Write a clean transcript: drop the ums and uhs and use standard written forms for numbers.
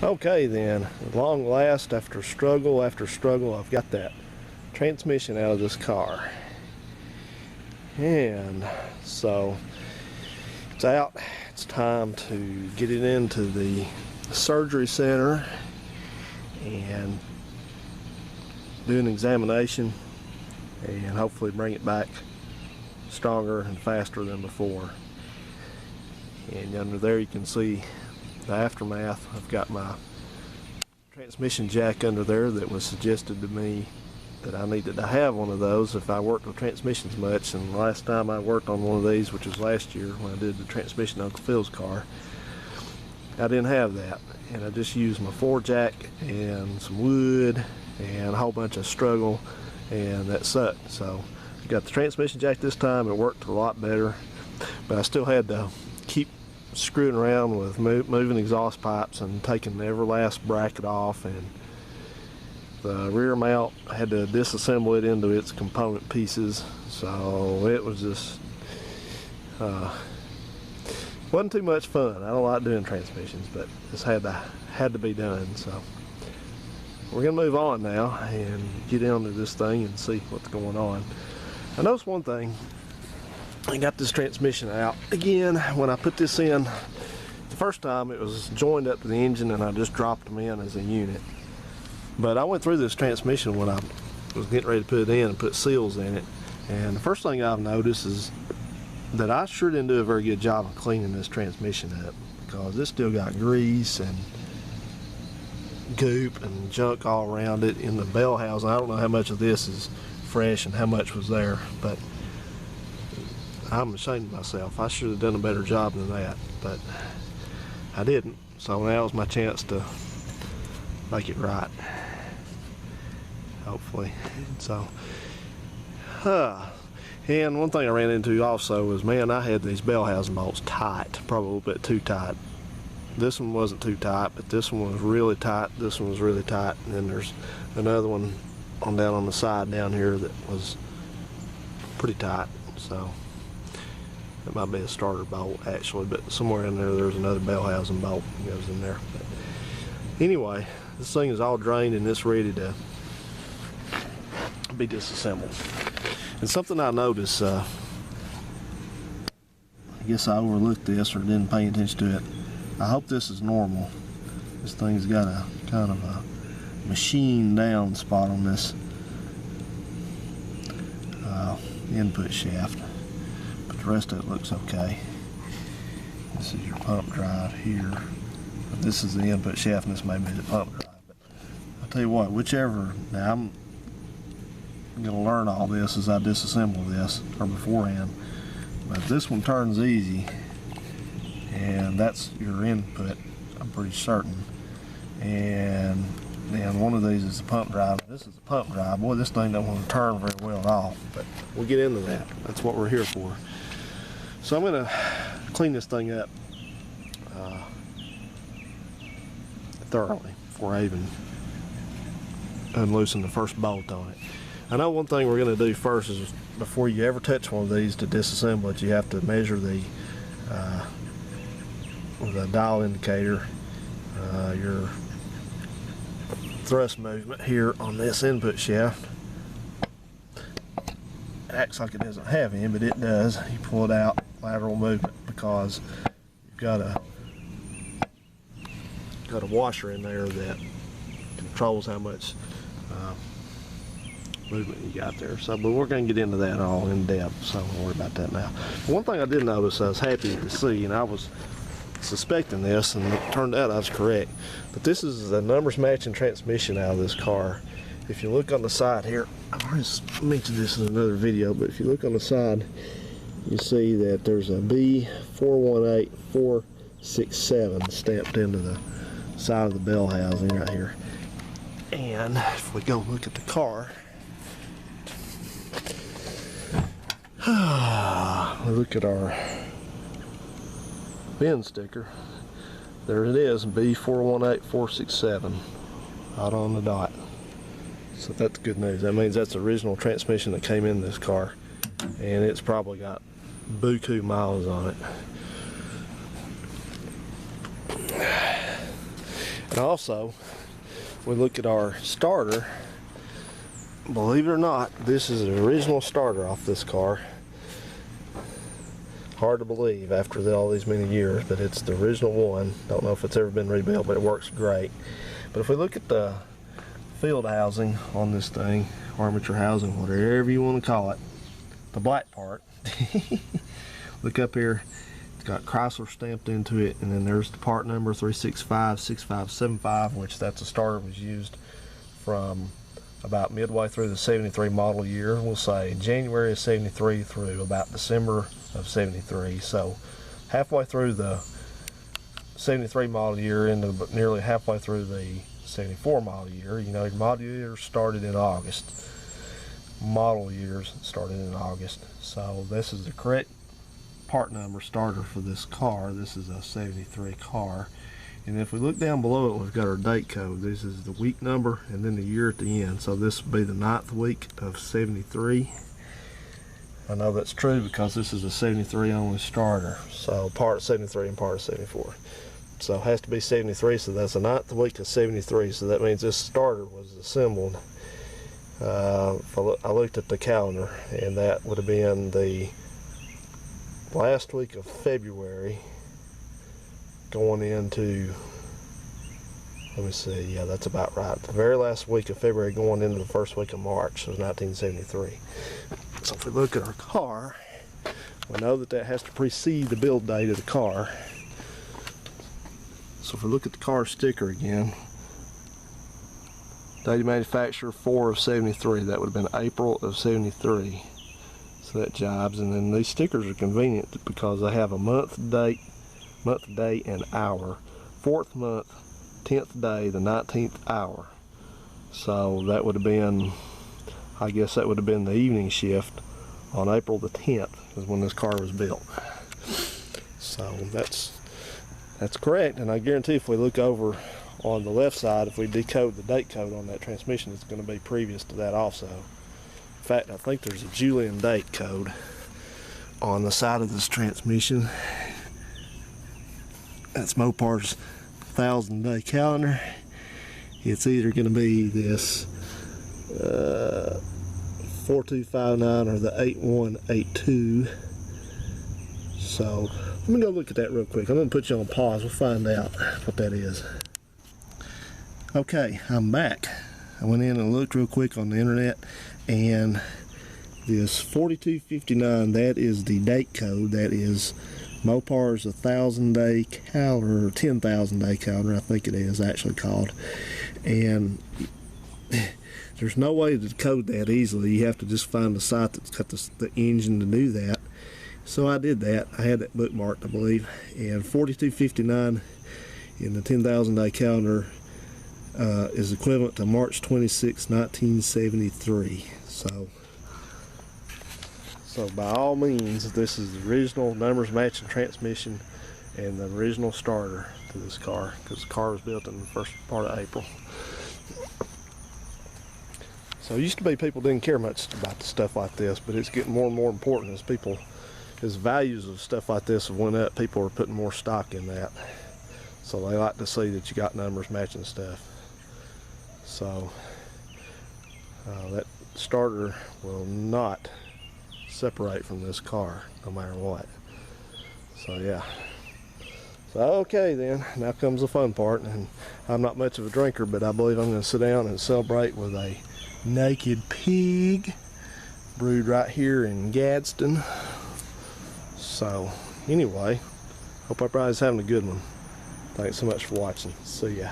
Okay then, at long last, after struggle, I've got that transmission out of this car. And so it's out. It's time to get it into the surgery center and do an examination and hopefully bring it back stronger and faster than before. And under there you can see the aftermath. I've got my transmission jack under there that was suggested to me that I needed to have one of those if I worked with transmissions much. And the last time I worked on one of these, which was last year when I did the transmission on Uncle Phil's car, I didn't have that, and I just used my 4 jack and some wood and a whole bunch of struggle, and that sucked. So I got the transmission jack this time. It worked a lot better, but I still had to keep screwing around with moving exhaust pipes and taking every last bracket off, and the rear mount, I had to disassemble it into its component pieces. So it was just wasn't too much fun. I don't like doing transmissions, but this had to be done. So we're gonna move on now and get into this thing and see what's going on. I noticed one thing. I got this transmission out again. When I put this in the first time, it was joined up to the engine and I just dropped them in as a unit. But I went through this transmission when I was getting ready to put it in and put seals in it, and the first thing I've noticed is that I sure didn't do a very good job of cleaning this transmission up, because it's still got grease and goop and junk all around it in the bell housing. I don't know how much of this is fresh and how much was there, but I'm ashamed of myself. I should have done a better job than that, but I didn't. So now is my chance to make it right, hopefully. So, and one thing I ran into also was, man, I had these bell housing bolts tight, probably a little bit too tight. This one wasn't too tight, but this one was really tight. This one was really tight, and then there's another one down on the side down here that was pretty tight. So it might be a starter bolt actually, but somewhere in there there's another bell housing bolt that goes in there. But anyway, this thing is all drained and it's ready to be disassembled. And something I noticed, I guess I overlooked this or didn't pay attention to it. I hope this is normal. This thing's got a kind of a machine down spot on this input shaft, but the rest of it looks okay. This is your pump drive here. But this is the input shaft, and this may be the pump drive. But I'll tell you what, whichever, now I'm going to learn all this as I disassemble this, or beforehand. But this one turns easy, and that's your input, I'm pretty certain. And then one of these is the pump drive. This is the pump drive. Boy, this thing don't want to turn very well at all, but we'll get into that. That's what we're here for. So I'm going to clean this thing up thoroughly before I even unloosen the first bolt on it. I know one thing we're going to do first is, before you ever touch one of these to disassemble it, you have to measure the dial indicator, your thrust movement here on this input shaft. It acts like it doesn't have any, but it does. You pull it out, lateral movement, because you've got a washer in there that controls how much movement you got there. So, but we're going to get into that all in depth, so don't worry about that now. One thing I did notice I was happy to see, and I was suspecting this, and it turned out I was correct, but this is the numbers matching transmission out of this car. If you look on the side here, I've already mentioned this in another video, but if you look on the side, you see that there's a B418467 stamped into the side of the bell housing right here. And if we go look at the car, look at our bin sticker. There it is, B418467, out on the dot. So that's good news. That means that's the original transmission that came in this car, and it's probably got buku miles on it. And also, we look at our starter. Believe it or not, this is the original starter off this car. Hard to believe after all these many years, but it's the original one. Don't know if it's ever been rebuilt, but it works great. But if we look at the field housing on this thing, armature housing, whatever you want to call it, the black part, look up here, it's got Chrysler stamped into it, and then there's the part number 3656575, which that's a starter was used from about midway through the 73 model year. We'll say January of 73 through about December of 73. So halfway through the 73 model year into nearly halfway through the 74 model year. You know, your model years started in August. Model years started in August. So this is the correct part number starter for this car. This is a 73 car. And if we look down below it, we've got our date code. This is the week number and then the year at the end. So this will be the 9th week of 73. I know that's true because this is a 73 only starter. So part of 73 and part of 74. So it has to be 73, so that's the 9th week of 73. So that means this starter was assembled. I looked at the calendar, and that would have been the last week of February going into, let me see, yeah, that's about right. The very last week of February going into the first week of March was 1973. So if we look at our car, we know that that has to precede the build date of the car. So if we look at the car sticker again, date of manufacture 4 of 73, that would have been April of 73. So that jibes. And then these stickers are convenient because they have a month, day, and hour. 4th month, 10th day, the 19th hour. So that would have been, I guess that would have been the evening shift on April the 10th is when this car was built. So that's correct. And I guarantee if we look over on the left side, if we decode the date code on that transmission, it's going to be previous to that also. In fact, I think there's a Julian date code on the side of this transmission. That's Mopar's 1,000-day calendar. It's either going to be this 4259 or the 8182. So let me go look at that real quick. I'm going to put you on pause. We'll find out what that is. Okay, I'm back. I went in and looked real quick on the internet, and this 4259, that is the date code. That is Mopar's 1,000-day calendar, or 10,000-day calendar, I think it is actually called. And there's no way to code that easily. You have to just find a site that's got the engine to do that. So I did that. I had that bookmarked, I believe. And 4259 in the 10,000-day calendar is equivalent to March 26, 1973. So by all means, this is the original numbers matching transmission and the original starter to this car, because the car was built in the first part of April. So it used to be people didn't care much about the stuff like this, but it's getting more and more important as values of stuff like this have went up. People are putting more stock in that. So they like to see that you got numbers matching stuff. So that starter will not separate from this car no matter what. So yeah. So okay then, now comes the fun part. And I'm not much of a drinker, but I believe I'm going to sit down and celebrate with a Naked Pig brewed right here in Gadsden. So anyway, hope everybody's having a good one. Thanks so much for watching. See ya.